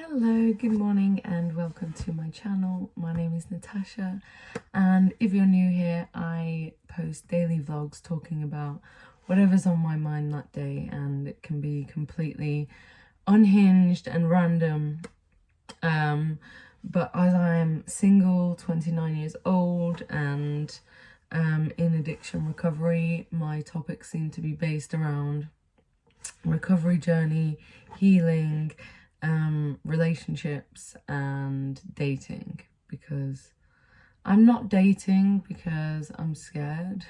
Hello, good morning and welcome to my channel. My name is Natasha, and if you're new here, I post daily vlogs talking about whatever's on my mind that day, and it can be completely unhinged and random. But as I am single, 29 years old, and in addiction recovery, my topics seem to be based around recovery journey, healing, relationships and dating, because I'm not dating because I'm scared.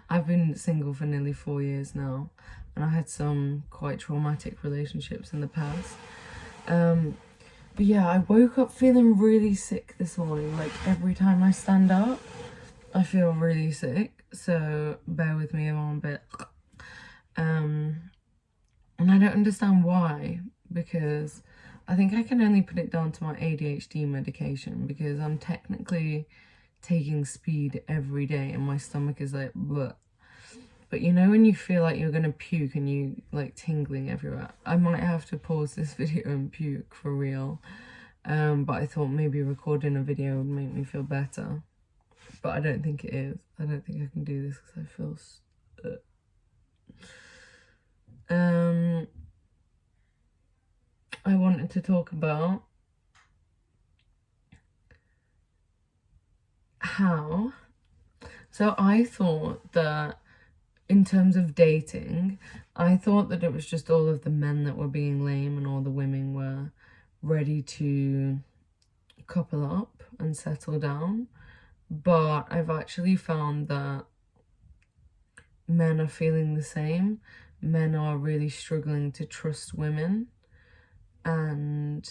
I've been single for nearly 4 years now, and I had some quite traumatic relationships in the past. But yeah, I woke up feeling really sick this morning. Like every time I stand up, I feel really sick. So bear with me, I'm a bit. And I don't understand why, because I think I can only put it down to my ADHD medication, because I'm technically taking speed every day and my stomach is like, bleh. But you know when you feel like you're gonna puke and you like tingling everywhere? I might have to pause this video and puke for real. But I thought maybe recording a video would make me feel better. But I don't think it is. I don't think I can do this because I feel I wanted to talk about how, so I thought that in terms of dating, I thought that it was just all of the men that were being lame and all the women were ready to couple up and settle down. But I've actually found that men are feeling the same. Men are really struggling to trust women and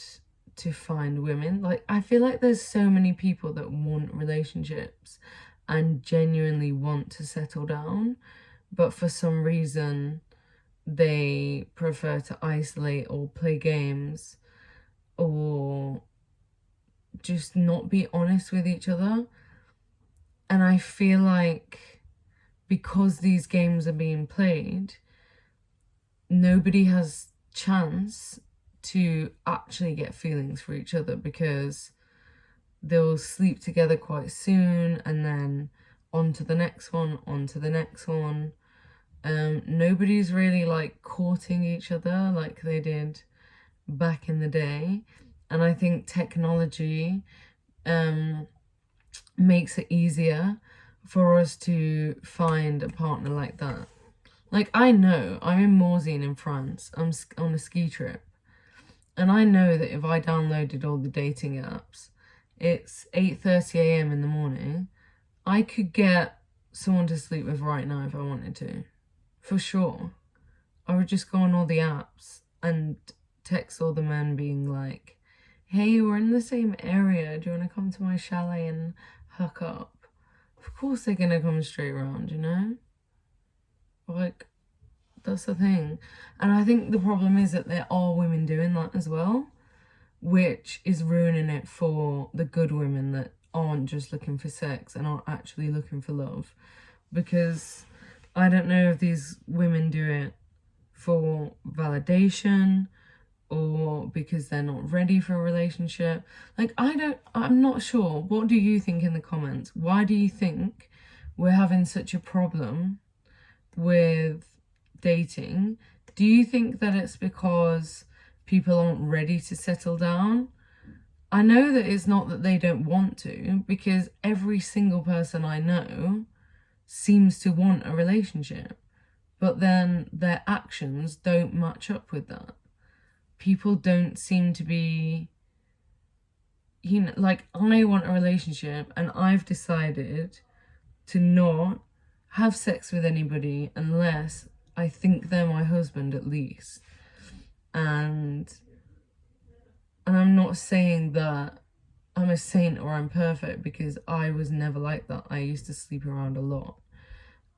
to find women. Like, I feel like there's so many people that want relationships and genuinely want to settle down, but for some reason they prefer to isolate or play games or just not be honest with each other. And I feel like because these games are being played, nobody has chance to actually get feelings for each other, because they'll sleep together quite soon and then on to the next one, on to the next one. Nobody's really like courting each other like they did back in the day. And I think technology makes it easier for us to find a partner like that. Like, I know I'm in Morzine in France. I'm on a ski trip. And I know that if I downloaded all the dating apps, it's 8:30 a.m. in the morning. I could get someone to sleep with right now if I wanted to. For sure. I would just go on all the apps and text all the men being like, hey, we're in the same area. Do you want to come to my chalet and hook up? Of course they're going to come straight around, you know? Like, that's the thing. And I think the problem is that there are women doing that as well, which is ruining it for the good women that aren't just looking for sex and aren't actually looking for love. Because I don't know if these women do it for validation or because they're not ready for a relationship. Like, I'm not sure. What do you think in the comments? Why do you think we're having such a problem with dating? Do you think that it's because people aren't ready to settle down? I know that it's not that they don't want to, because every single person I know seems to want a relationship, but then their actions don't match up with that. People don't seem to be, you know, like, I want a relationship and I've decided to not have sex with anybody unless I think they're my husband at least. And I'm not saying that I'm a saint or I'm perfect, because I was never like that. I used to sleep around a lot.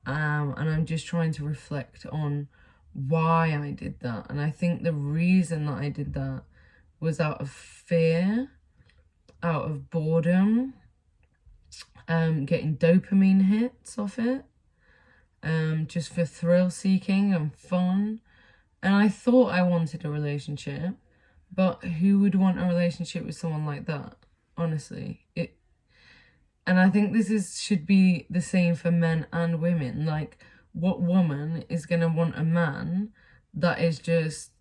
And I'm just trying to reflect on why I did that. And I think the reason that I did that was out of fear, out of boredom, getting dopamine hits off it, just for thrill seeking and fun. And I thought I wanted a relationship, But who would want a relationship with someone like that? Honestly, and I think should be the same for men and women. Like, what woman is gonna want a man that is just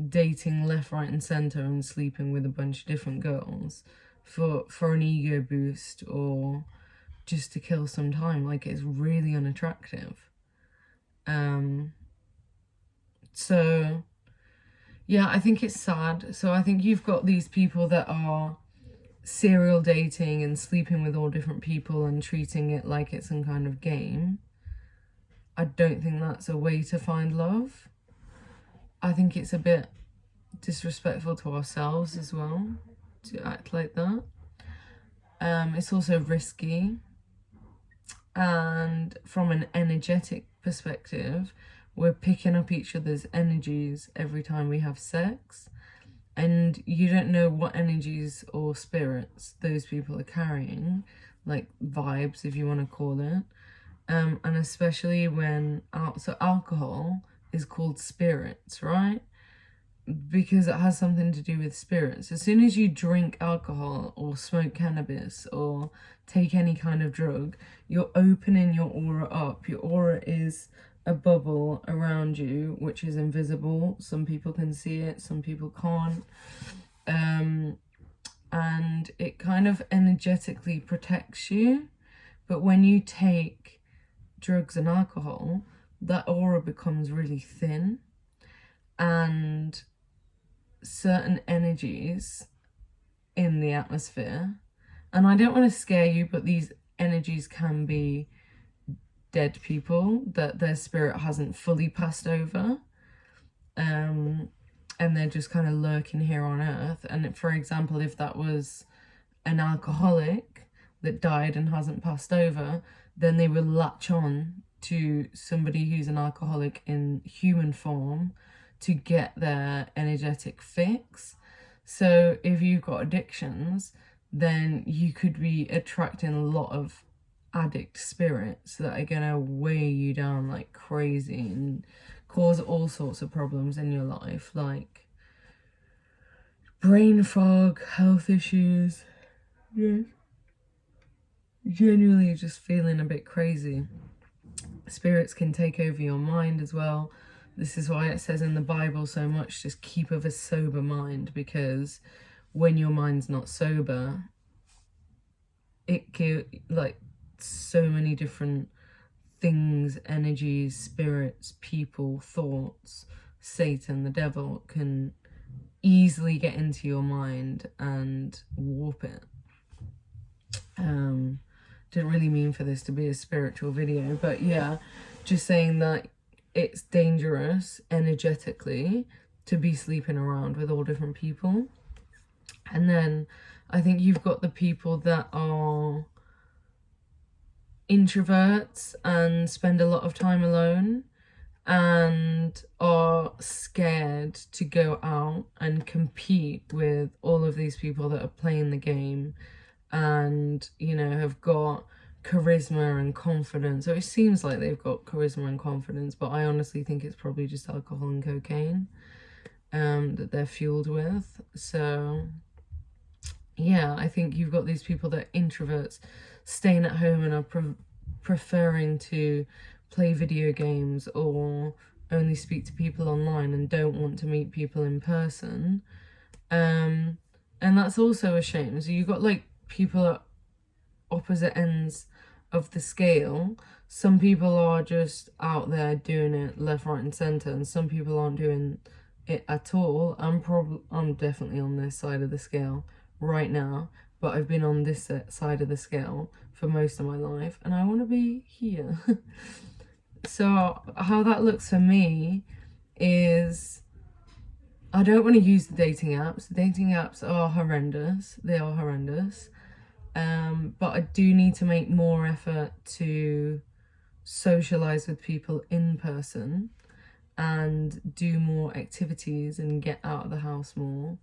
dating left, right, and center and sleeping with a bunch of different girls for an ego boost or just to kill some time? Like, it's really unattractive. So yeah, I think it's sad. So I think you've got these people that are serial dating and sleeping with all different people and treating it like it's some kind of game. I don't think that's a way to find love. I think it's a bit disrespectful to ourselves as well to act like that. It's also risky. And from an energetic perspective, we're picking up each other's energies every time we have sex. And you don't know what energies or spirits those people are carrying, like vibes, if you want to call it. And especially when so alcohol is called spirits, right? Because it has something to do with spirits. As soon as you drink alcohol or smoke cannabis or take any kind of drug, you're opening your aura up. Your aura is a bubble around you, which is invisible. Some people can see it, some people can't. And it kind of energetically protects you. But when you take drugs and alcohol, that aura becomes really thin. And certain energies in the atmosphere, and I don't want to scare you, but these energies can be dead people that their spirit hasn't fully passed over, and they're just kind of lurking here on earth. And for example, if that was an alcoholic that died and hasn't passed over, then they will latch on to somebody who's an alcoholic in human form to get their energetic fix. So if you've got addictions, then you could be attracting a lot of addict spirits that are gonna weigh you down like crazy and cause all sorts of problems in your life, like brain fog, health issues, generally just feeling a bit crazy. Spirits can take over your mind as well. This is why it says in the Bible so much, just keep of a sober mind, because when your mind's not sober, it can, like, so many different things, energies, spirits, people, thoughts, Satan, the devil, can easily get into your mind and warp it. Didn't really mean for this to be a spiritual video, but yeah, just saying that it's dangerous energetically to be sleeping around with all different people. And then I think you've got the people that are introverts and spend a lot of time alone and are scared to go out and compete with all of these people that are playing the game and, you know, have got charisma and confidence. So it seems like they've got charisma and confidence, but I honestly think it's probably just alcohol and cocaine that they're fueled with. So yeah, I think you've got these people that are introverts staying at home and are preferring to play video games or only speak to people online and don't want to meet people in person. And that's also a shame. So you've got like people at opposite ends of the scale. Some people are just out there doing it left, right, and center, and some people aren't doing it at all. I'm definitely on this side of the scale right now, but I've been on this side of the scale for most of my life, and I want to be here. So how that looks for me is, I don't want to use the dating apps. The dating apps are horrendous. They are horrendous. But I do need to make more effort to socialize with people in person and do more activities and get out of the house more.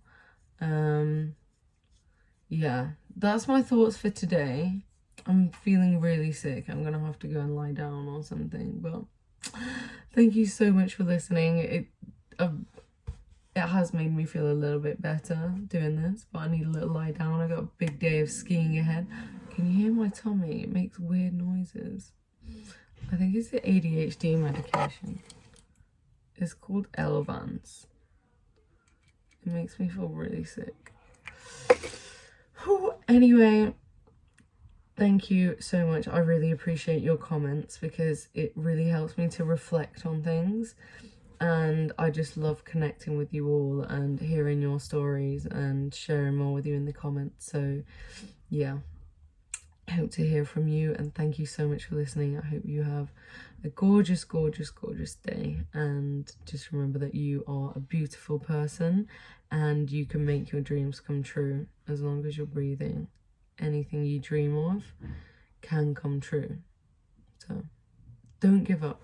Yeah, that's my thoughts for today. I'm feeling really sick. I'm gonna have to go and lie down or something, but thank you so much for listening. it has made me feel a little bit better doing this, but I need a little lie down. I got a big day of skiing ahead. Can you hear my tummy? It makes weird noises. I think it's the ADHD medication. It's called Elvans. It makes me feel really sick. Whew. Anyway, thank you so much. I really appreciate your comments because it really helps me to reflect on things. And I just love connecting with you all and hearing your stories and sharing more with you in the comments. So yeah, I hope to hear from you, and thank you so much for listening. I hope you have a gorgeous, gorgeous, gorgeous day, and just remember that you are a beautiful person and you can make your dreams come true as long as you're breathing. Anything you dream of can come true. So don't give up.